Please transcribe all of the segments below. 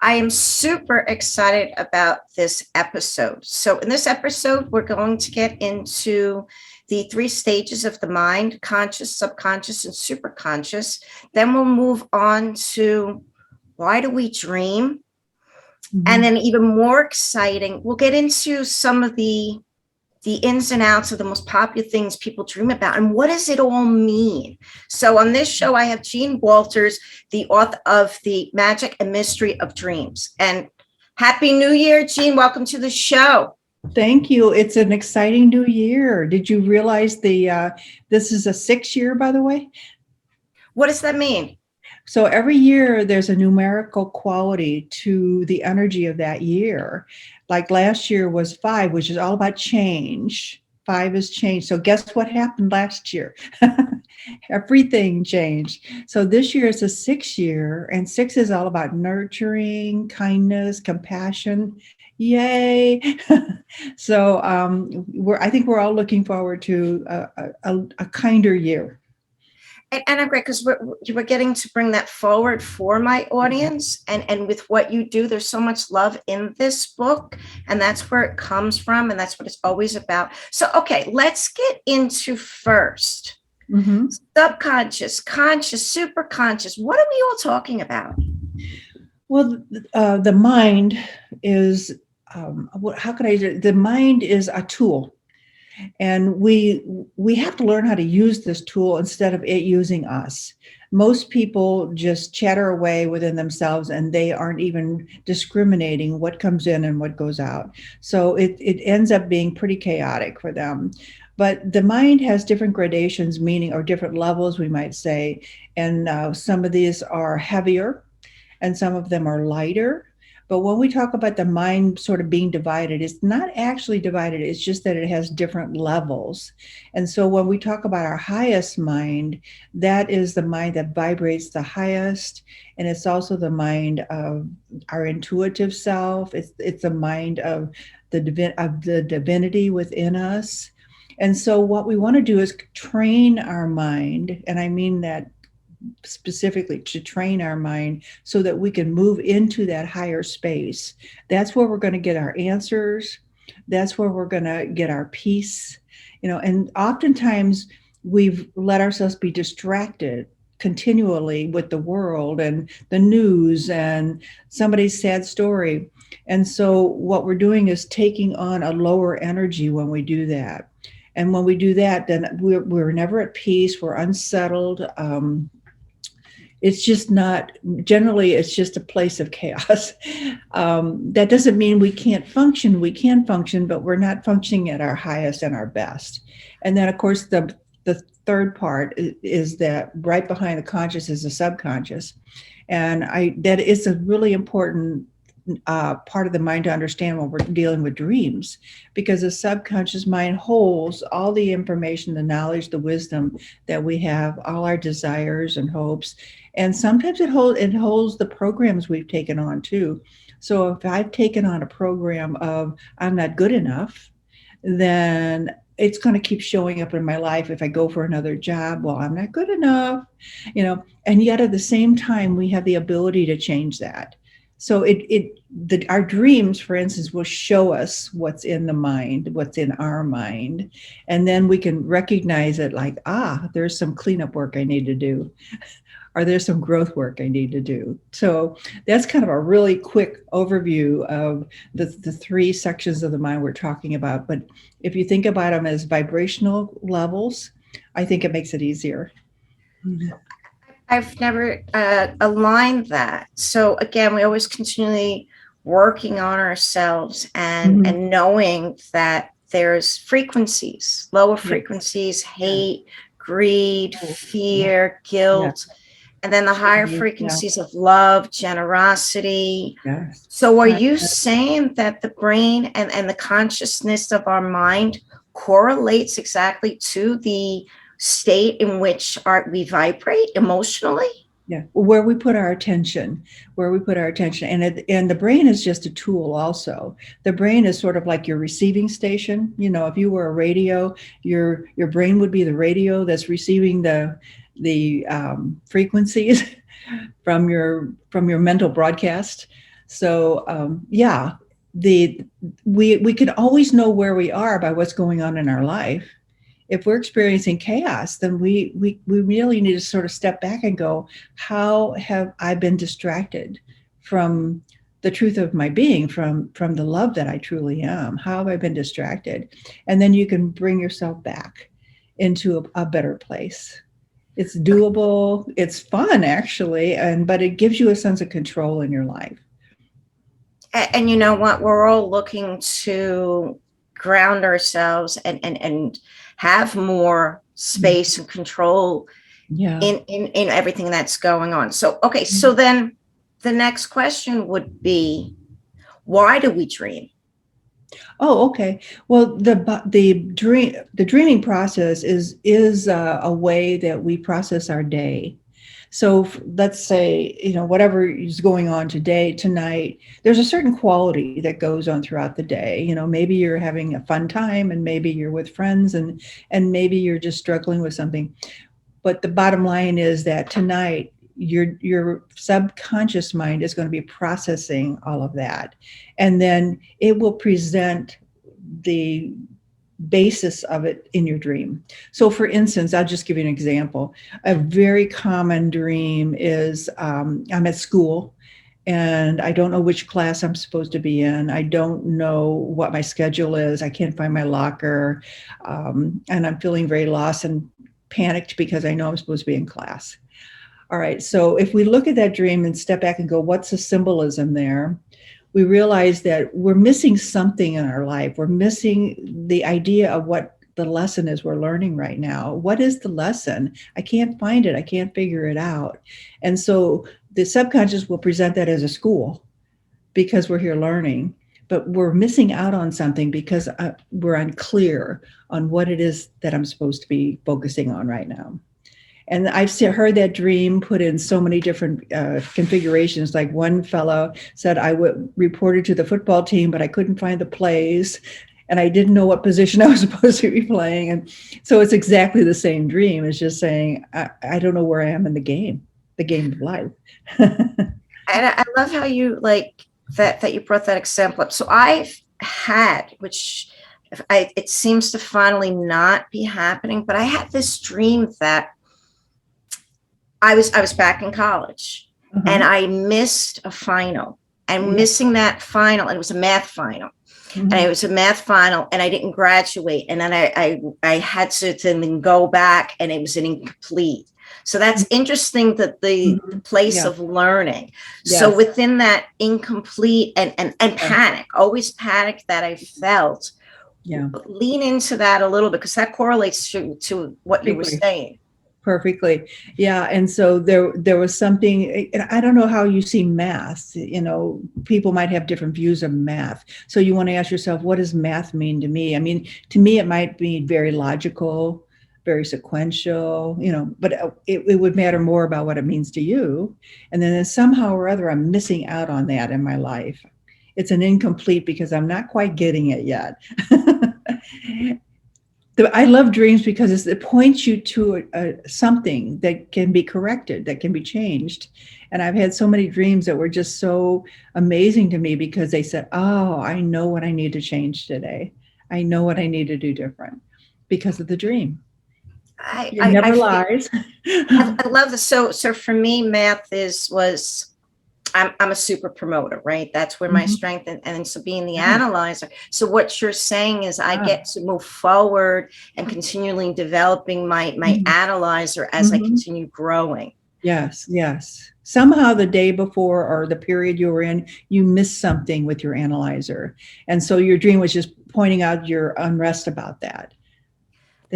I am super excited about this episode. So, in this episode, we're going to get into the three stages of the mind: conscious, subconscious, and superconscious. Then we'll move on to why do we dream? And Mhm. then, even more exciting, we'll get into some of the ins and outs of the most popular things people dream about and what does it all mean. So on this show I have Jean Walters, the author of The Magic and Mystery of Dreams. And happy new year, Jean. Welcome to the show. Thank you. It's an exciting new year. Did you realize the this is a 6 year, by the way? What does that mean? So every year there's a numerical quality to the energy of that year. Like last year was 5, which is all about change. 5 is change. So guess what happened last year? Everything changed. So this year is a 6 year, and 6 is all about nurturing, kindness, compassion. Yay! So I think we're all looking forward to a kinder year. And I'm great because we're getting to bring that forward for my audience. And with what you do, there's so much love in this book. And that's where it comes from. And that's what it's always about. So, okay, let's get into first Mhm. subconscious, conscious, super conscious. What are we all talking about? Well, the mind is, how could I say, the mind is a tool, and we have to learn how to use this tool instead of it using us. Most people just chatter away within themselves, and they aren't even discriminating what comes in and what goes out. So it ends up being pretty chaotic for them. But the mind has different gradations, meaning, or different levels, we might say. And some of these are heavier, and some of them are lighter. But when we talk about the mind sort of being divided, it's not actually divided, it's just that it has different levels. And so when we talk about our highest mind, that is the mind that vibrates the highest. And it's also the mind of our intuitive self. It's the mind of the divinity within us. And so what we want to do is train our mind, and I mean that specifically to train our mind so that we can move into that higher space. That's where we're going to get our answers. That's where we're going to get our peace. And oftentimes we've let ourselves be distracted continually with the world and the news and somebody's sad story. And so what we're doing is taking on a lower energy when we do that. And when we do that, then we're never at peace. We're unsettled. It's just not, generally it's just a place of chaos. That doesn't mean we can't function. We can function, but we're not functioning at our highest and our best. And then of course the third part is that right behind the conscious is the subconscious. And I that is a really important part of the mind to understand when we're dealing with dreams, because the subconscious mind holds all the information, the knowledge, the wisdom that we have, all our desires and hopes. And sometimes it holds the programs we've taken on too. So if I've taken on a program of I'm not good enough, then it's going to keep showing up in my life. If I go for another job, well, I'm not good enough. And yet at the same time we have the ability to change that. So our dreams, for instance, will show us what's in the mind, what's in our mind, and then we can recognize it, like, there's some cleanup work I need to do, or there's some growth work I need to do. So that's kind of a really quick overview of the three sections of the mind we're talking about. But if you think about them as vibrational levels, I think it makes it easier. I've never aligned that. So again, we always continually working on ourselves Mhm. and knowing that there's frequencies, lower Yes. frequencies, Yeah. hate, greed, Oh, yeah. fear, Yeah. guilt, and then the higher Yeah. frequencies of love, generosity. Yes. So are Kind you of. saying that the brain and the consciousness of our mind correlates exactly to the state in which we vibrate emotionally? Yeah, where we put our attention, and the brain is just a tool. Also, the brain is sort of like your receiving station. If you were a radio, your brain would be the radio that's receiving the frequencies from your mental broadcast. So yeah, the we can always know where we are by what's going on in our life. If we're experiencing chaos, then we really need to sort of step back and go, how have I been distracted from the truth of my being, from the love that I truly am? How have I been distracted? And then you can bring yourself back into a better place. It's doable, it's fun actually, and but it gives you a sense of control in your life. And you know what? We're all looking to ground ourselves and have more space and control Yeah. in everything that's going on. So, okay. So then the next question would be, why do we dream? Oh, okay. Well, the dreaming process is a way that we process our day. So let's say, whatever is going on today, tonight, there's a certain quality that goes on throughout the day. Maybe you're having a fun time, and maybe you're with friends, and maybe you're just struggling with something. But the bottom line is that tonight, your subconscious mind is going to be processing all of that, and then it will present the basis of it in your dream. So for instance, I'll just give you an example. A very common dream is, I'm at school and I don't know which class I'm supposed to be in. I don't know what my schedule is. I can't find my locker. And I'm feeling very lost and panicked because I know I'm supposed to be in class. All right. So if we look at that dream and step back and go, what's the symbolism there? We realize that we're missing something in our life. We're missing the idea of what the lesson is we're learning right now. What is the lesson? I can't find it. I can't figure it out. And so the subconscious will present that as a school because we're here learning, but we're missing out on something because we're unclear on what it is that I'm supposed to be focusing on right now. And I've heard that dream put in so many different configurations. Like one fellow said, reported to the football team, but I couldn't find the plays. And I didn't know what position I was supposed to be playing. And so it's exactly the same dream. It's just saying, I don't know where I am in the game of life. And I love how you like that you brought that example up. So I've had, which it seems to finally not be happening, but I had this dream that I was back in college and I missed a final, and missing that final, and it was a math final. And it was a math final and I didn't graduate. And then I had to then go back and it was an incomplete. So that's interesting, that the place of learning. Yes. So within that incomplete and panic, always panic that I felt, lean into that a little bit, because that correlates to what you were saying. Perfectly. Yeah. And so there was something, I don't know how you see math, people might have different views of math. So you want to ask yourself, what does math mean to me? I mean, to me, it might be very logical, very sequential, but it would matter more about what it means to you. And then somehow or other, I'm missing out on that in my life. It's an incomplete because I'm not quite getting it yet. I love dreams because it points you to something that can be corrected, that can be changed. And I've had so many dreams that were just so amazing to me because they said, oh, I know what I need to change today. I know what I need to do different because of the dream. It never lies. I love this. So for me, math was I'm a super promoter, right? That's where my strength, and so being the analyzer. So what you're saying is I get to move forward and continually developing my analyzer as I continue growing. Yes, yes. Somehow the day before or the period you were in, you missed something with your analyzer. And so your dream was just pointing out your unrest about that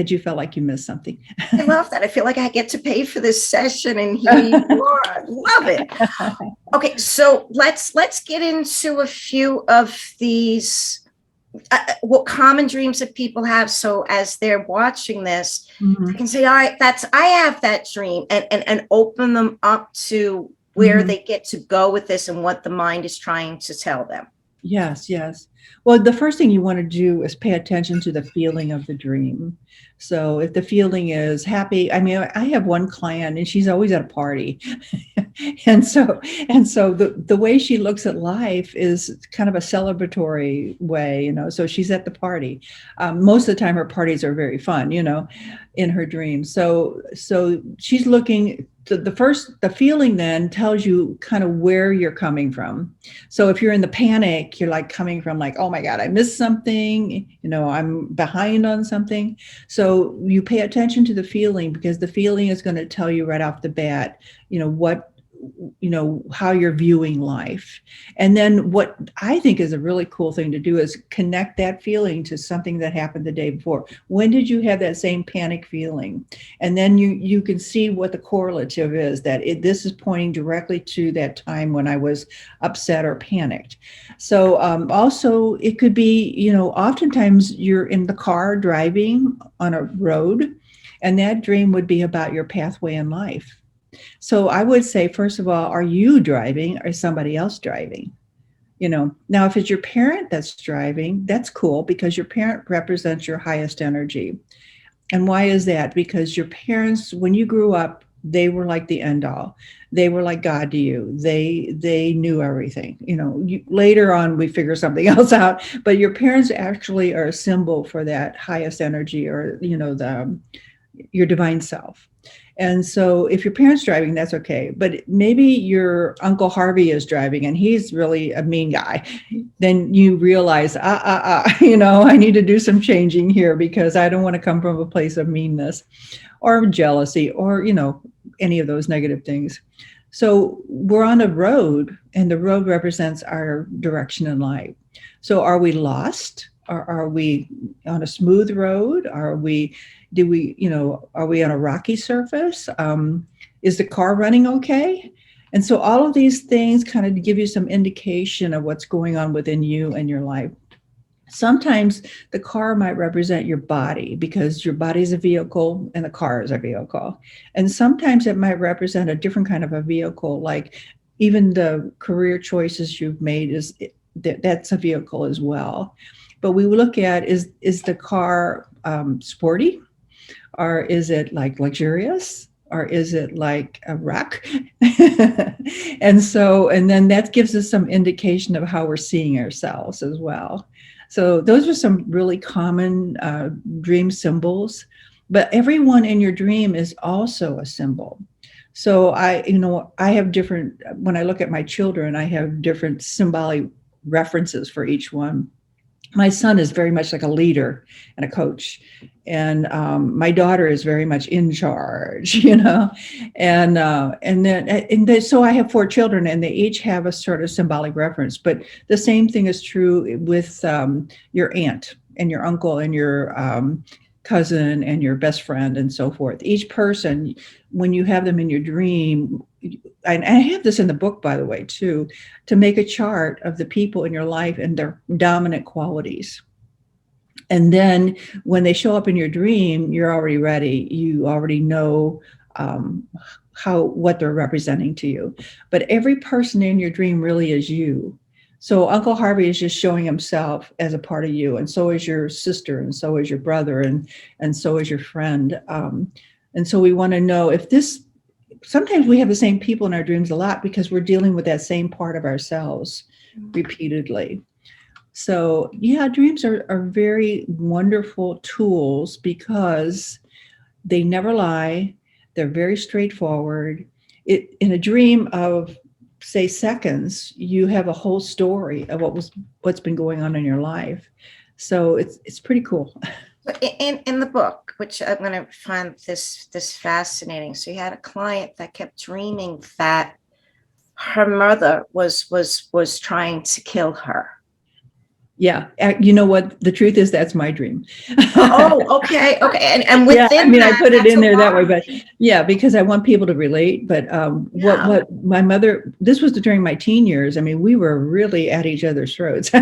you felt like you missed something. I love that. I feel like I get to pay for this session, and here you are. I love it. Okay, so let's get into a few of these what common dreams that people have. So as they're watching this, they can say, all right, I have that dream, and open them up to where they get to go with this and what the mind is trying to tell them. Yes, yes. Well, the first thing you want to do is pay attention to the feeling of the dream. So if the feeling is happy, I mean, I have one client and she's always at a party. and so and so the way she looks at life is kind of a celebratory way, so she's at the party. Most of the time her parties are very fun, in her dreams. So she's looking, the feeling then tells you kind of where you're coming from. So if you're in the panic, you're like coming from like, oh my God, I missed something, I'm behind on something. So you pay attention to the feeling, because the feeling is going to tell you right off the bat, what, how you're viewing life. And then what I think is a really cool thing to do is connect that feeling to something that happened the day before. When did you have that same panic feeling? And then you can see what the correlative is, that this is pointing directly to that time when I was upset or panicked. So also it could be, oftentimes you're in the car driving on a road, and that dream would be about your pathway in life. So I would say, first of all, are you driving or is somebody else driving? Now, if it's your parent that's driving, that's cool, because your parent represents your highest energy. And why is that? Because your parents, when you grew up, they were like the end all. They were like God to you. They knew everything. Later on, we figure something else out. But your parents actually are a symbol for that highest energy, or your divine self. And so if your parents driving, that's okay. But maybe your Uncle Harvey is driving and he's really a mean guy. Then you realize, I need to do some changing here, because I don't want to come from a place of meanness or jealousy or, any of those negative things. So we're on a road, and the road represents our direction in life. So are we lost? Or are we on a smooth road? Are we on a rocky surface? Is the car running okay? And so all of these things kind of give you some indication of what's going on within you and your life. Sometimes the car might represent your body, because your body is a vehicle and the car is a vehicle. And sometimes it might represent a different kind of a vehicle, like even the career choices you've made, that's a vehicle as well. But we look at, is the car sporty, or is it like luxurious, or is it like a wreck? And then that gives us some indication of how we're seeing ourselves as well. So those are some really common dream symbols. But everyone in your dream is also a symbol. So I have different, when I look at my children, I have different symbolic references for each one. My son is very much like a leader and a coach, and my daughter is very much in charge, and then so I have 4 children, and they each have a sort of symbolic reference. But the same thing is true with your aunt and your uncle and your cousin and your best friend and so forth. Each person, when you have them in your dream, and I have this in the book, by the way, too, to make a chart of the people in your life and their dominant qualities. And then when they show up in your dream, you're already ready. You already know what they're representing to you. But every person in your dream really is you. So Uncle Harvey is just showing himself as a part of you, and so is your sister, and so is your brother, and so is your friend. And so we want to know if this. Sometimes we have the same people in our dreams a lot, because we're dealing with that same part of ourselves repeatedly. So yeah, dreams are very wonderful tools, because they never lie. They're very straightforward. In a dream of, say, seconds, you have a whole story of what's been going on in your life. So it's pretty cool. In the book, which I'm going to find this fascinating. So you had a client that kept dreaming that her mother was trying to kill her. Yeah. You know what? The truth is, that's my dream. Oh, okay. And within I mean, that, I put it in there that way, alarming. but yeah, because I want people to relate. But what my mother, this was during my teen years. I mean, we were really at each other's throats.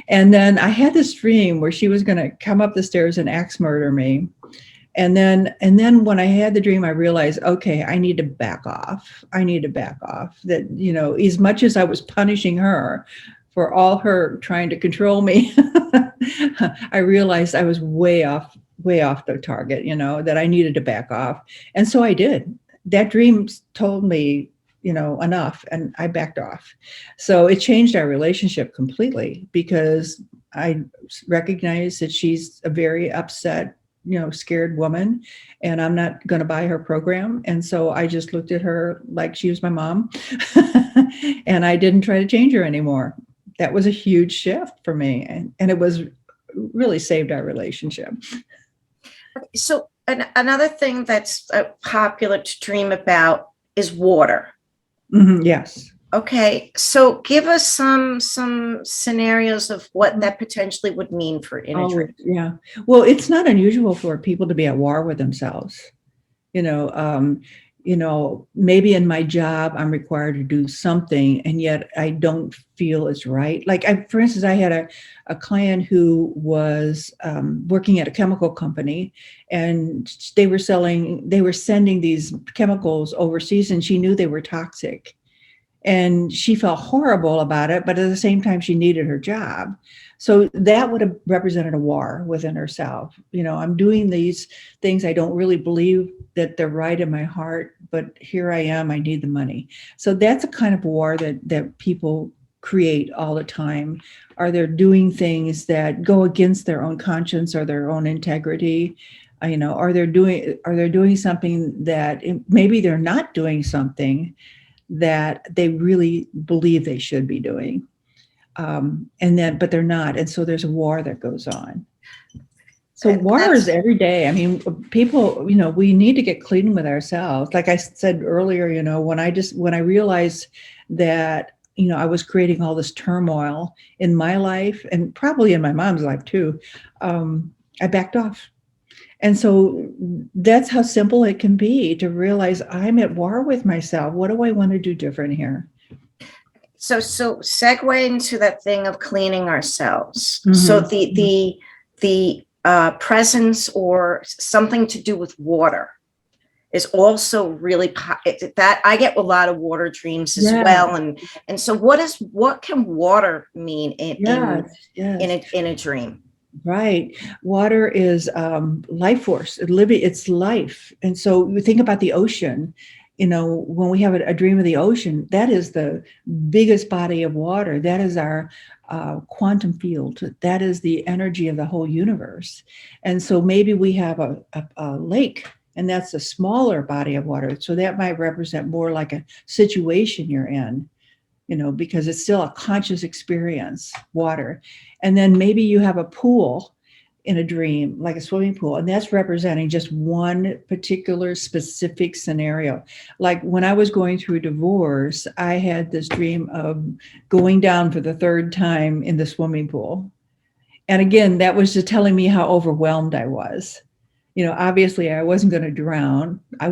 And then I had this dream where she was going to come up the stairs and axe murder me. And then when I had the dream, I realized, okay, I need to back off. That, as much as I was punishing her for all her trying to control me, I realized I was way off the target, that I needed to back off. And so I did. That dream told me, enough, and I backed off. So it changed our relationship completely because I recognized that she's a very upset, scared woman, and I'm not going to buy her program. And so I just looked at her like she was my mom, and I didn't try to change her anymore. That was a huge shift for me, and it was really saved our relationship. So another thing that's popular to dream about is water. Mm-hmm, yes. Okay, so give us some scenarios of what that potentially would mean for in a dream. Yeah. Well, it's not unusual for people to be at war with themselves. You know, um, maybe in my job I'm required to do something, and yet I don't feel it's right. Like, for instance, I had a client who was working at a chemical company, and they were sending these chemicals overseas, and she knew they were toxic. And she felt horrible about it, but at the same time, she needed her job. So that would have represented a war within herself. I'm doing these things. I don't really believe that they're right in my heart, but here I am. I need the money. So that's a kind of war that people create all the time. Are they doing things that go against their own conscience or their own integrity? Are they doing something that maybe they're not doing something that they really believe they should be doing, but they're not, and so there's a war that goes on. So war is every day. I mean, people, we need to get clean with ourselves. Like I said earlier, when I realized that I was creating all this turmoil in my life and probably in my mom's life too, I backed off. And so that's how simple it can be to realize I'm at war with myself. What do I want to do different here? So segue into that thing of cleaning ourselves. Mm-hmm. So the presence or something to do with water is also really that I get a lot of water dreams as well. And so what can water mean in a dream? Right. Water is life force. It's life. And so you think about the ocean, when we have a dream of the ocean, that is the biggest body of water. That is our quantum field. That is the energy of the whole universe. And so maybe we have a lake, and that's a smaller body of water. So that might represent more like a situation you're in, because it's still a conscious experience, water. And then maybe you have a pool in a dream, like a swimming pool, and that's representing just one particular specific scenario. Like when I was going through a divorce, I had this dream of going down for the third time in the swimming pool. And again, that was just telling me how overwhelmed I was. Obviously I wasn't going to drown. But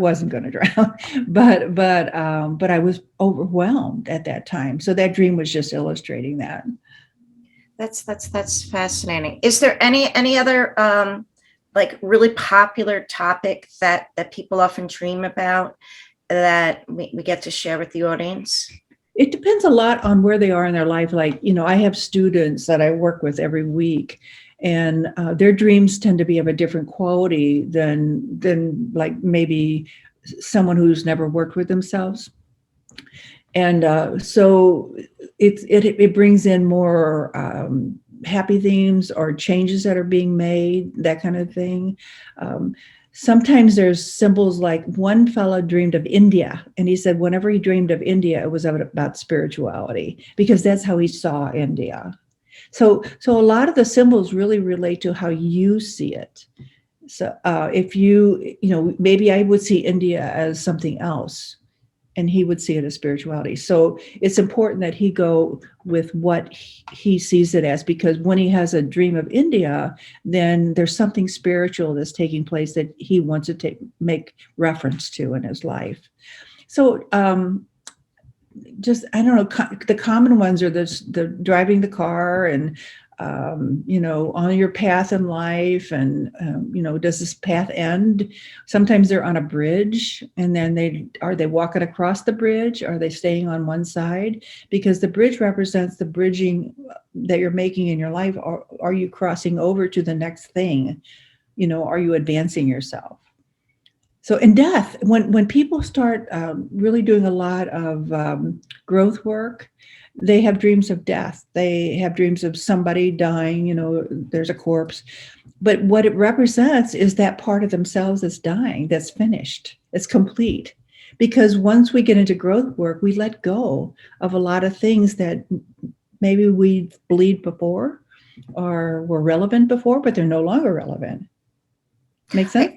I was overwhelmed at that time. So that dream was just illustrating that. That's fascinating. Is there any other like really popular topic that people often dream about that we get to share with the audience? It depends a lot on where they are in their life. Like, I have students that I work with every week, and their dreams tend to be of a different quality than like maybe someone who's never worked with themselves. And so it brings in more happy themes or changes that are being made, that kind of thing. Sometimes there's symbols, like one fellow dreamed of India, and he said whenever he dreamed of India, it was about spirituality, because that's how he saw India. So a lot of the symbols really relate to how you see it. So if maybe I would see India as something else, and he would see it as spirituality. So it's important that he go with what he sees it as, because when he has a dream of India, then there's something spiritual that's taking place that he wants to make reference to in his life. So just, I don't know, the common ones are the driving the car and, on your path in life. And, does this path end? Sometimes they're on a bridge, and then are they walking across the bridge? Are they staying on one side? Because the bridge represents the bridging that you're making in your life. Or are you crossing over to the next thing? Are you advancing yourself? So in death, when people start really doing a lot of growth work, they have dreams of death. They have dreams of somebody dying, there's a corpse. But what it represents is that part of themselves that's dying, that's finished, it's complete. Because once we get into growth work, we let go of a lot of things that maybe we believed before or were relevant before, but they're no longer relevant. Make sense?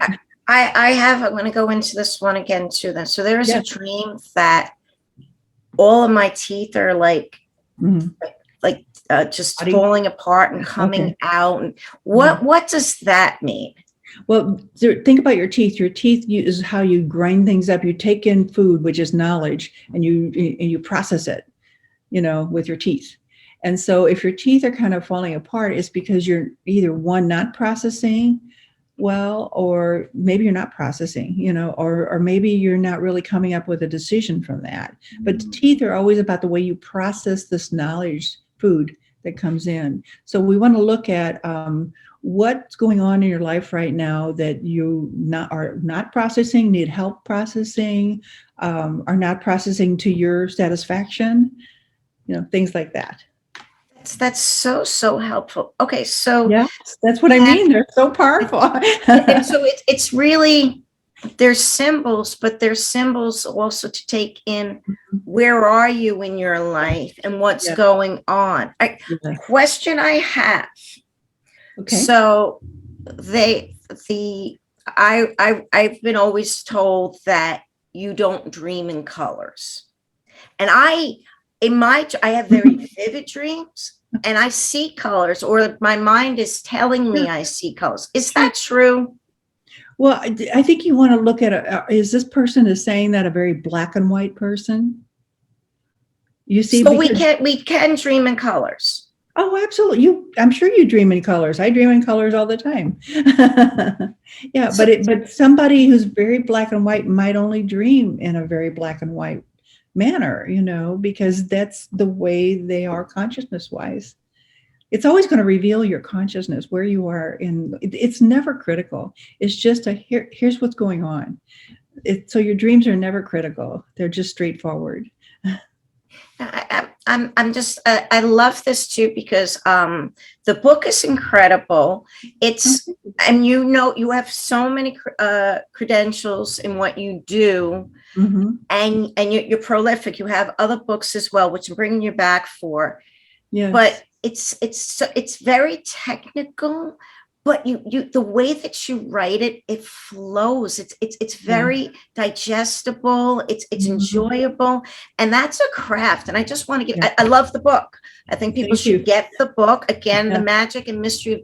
I'm going to go into this one again too then. So there is Yeah. a dream that all of my teeth are like just falling apart and coming out. And what does that mean? Well, think about your teeth. Your teeth is how you grind things up. You take in food, which is knowledge, and you process it, with your teeth. And so if your teeth are kind of falling apart, it's because you're either one, not processing well, or maybe you're not processing, or maybe you're not really coming up with a decision from that. But teeth are always about the way you process this knowledge, food that comes in. So we want to look at what's going on in your life right now that you are not processing, need help processing, are not processing to your satisfaction, things like that. That's so helpful. Okay, so yeah, that's what I mean. They're so powerful. And so it's really, there's symbols, but there's symbols also to take in where are you in your life and what's going on. Question I have. Okay. So I've been always told that you don't dream in colors, and I have very vivid dreams, and I see colors, or my mind is telling me I see colors. Is that true? Well, I think you want to look at is this person is saying that a very black and white person? You see, so we can dream in colors. Oh, absolutely. I'm sure you dream in colors. I dream in colors all the time. Yeah, but somebody who's very black and white might only dream in a very black and white manner, because that's the way they are consciousness wise. It's always going to reveal your consciousness, where you are it's never critical. It's just here's what's going on. So your dreams are never critical. They're just straightforward. I love this too, because the book is incredible. And you have so many credentials in what you do. Mm-hmm. And you're prolific. You have other books as well, which I'm bringing you back for. Yes. But it's very technical, but the way that you write it flows. It's very digestible. It's enjoyable, and that's a craft. And I just want to give. I love the book. I think people should get the book again. The Magic and Mystery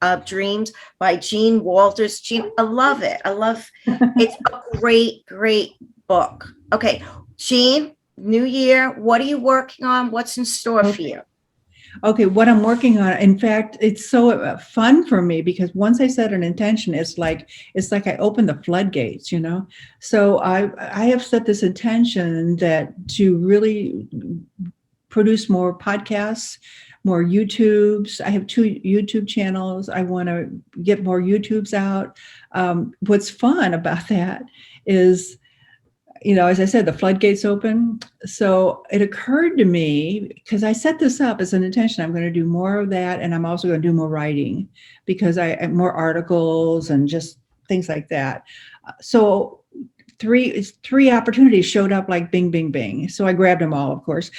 of Dreams by Jean Walters. Jean, I love it. It's a great book. Okay, Jean, New Year. What are you working on? What's in store for you? Okay, what I'm working on, in fact, it's so fun for me, because once I set an intention, it's like I open the floodgates, So I have set this intention that to really produce more podcasts, more YouTubes. I have 2 YouTube channels. I want to get more YouTubes out. What's fun about that is, as I said, the floodgates open. So it occurred to me, because I set this up as an intention, I'm going to do more of that. And I'm also going to do more writing, because I have more articles and just things like that. So 3 opportunities showed up like bing, bing, bing. So I grabbed them all, of course,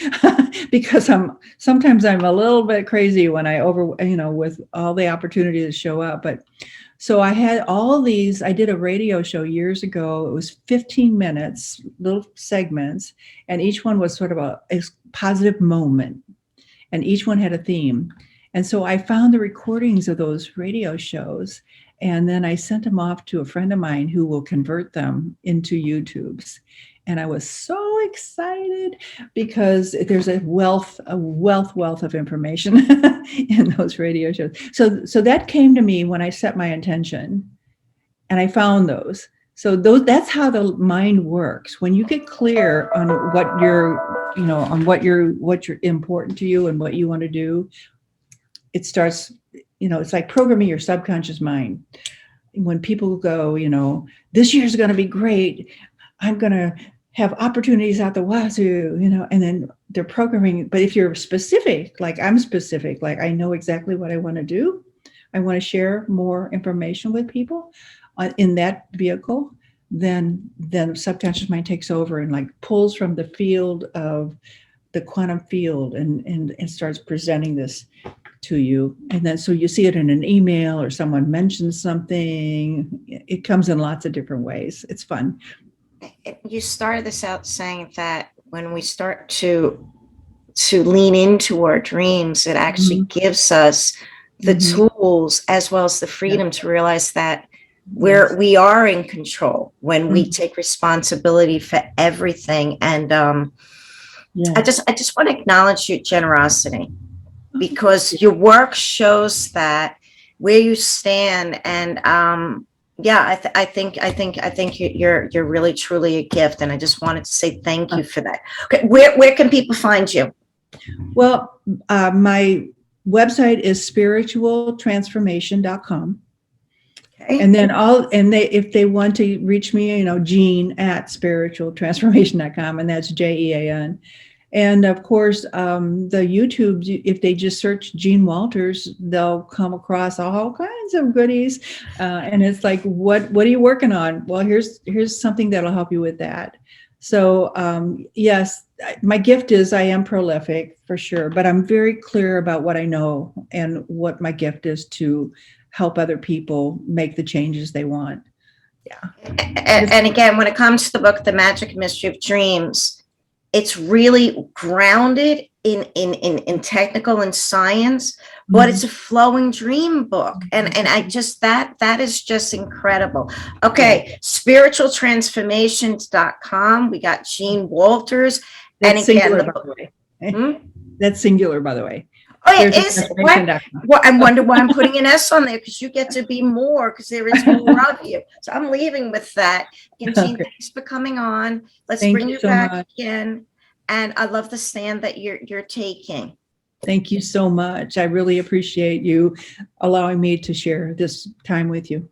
because sometimes I'm a little bit crazy when with all the opportunities that show up. But so I had all these. I did a radio show years ago. It was 15 minutes, little segments, and each one was sort of a positive moment, and each one had a theme. And so I found the recordings of those radio shows, and then I sent them off to a friend of mine who will convert them into YouTubes. And I was so excited because there's a wealth of information in those radio shows. So that came to me when I set my intention and I found those. So that's how the mind works. When you get clear on what you're important to you and what you want to do, it starts, it's like programming your subconscious mind. When people go, this year's going to be great. I'm going to have opportunities out the wazoo, and then they're programming. But if you're specific, like I'm specific, like I know exactly what I want to do. I want to share more information with people in that vehicle, then the subconscious mind takes over and like pulls from the field of the quantum field and starts presenting this to you. And then so you see it in an email or someone mentions something. It comes in lots of different ways. It's fun. You started this out saying that when we start to lean into our dreams, it actually gives us the tools as well as the freedom to realize that we are in control when we take responsibility for everything. And I just want to acknowledge your generosity, because your work shows that where you stand. And I think you're really truly a gift, and I just wanted to say thank you for that. Okay, where can people find you? Well, my website is spiritualtransformation.com. Okay. And then if they want to reach me, Jean at spiritualtransformation.com, and that's JEAN. And of course, the YouTube, if they just search Jean Walters, they'll come across all kinds of goodies. And it's like, what are you working on? Well, here's something that'll help you with that. So yes, my gift is I am prolific for sure, but I'm very clear about what I know and what my gift is to help other people make the changes they want. Yeah. And again, when it comes to the book, The Magic and Mystery of Dreams, it's really grounded in technical and science, but it's a flowing dream book. And I just, that is just incredible. Okay. Spiritualtransformations.com. We got Jean Walters. That's and again, singular, by the way. That's singular, by the way. Oh, it is. Well, I wonder why I'm putting an S on there, because you get to be more, because there is more of you. So I'm leaving with that. And Jean, thanks for coming on. Let's bring you back again. And I love the stand that you're taking. Thank you so much. I really appreciate you allowing me to share this time with you.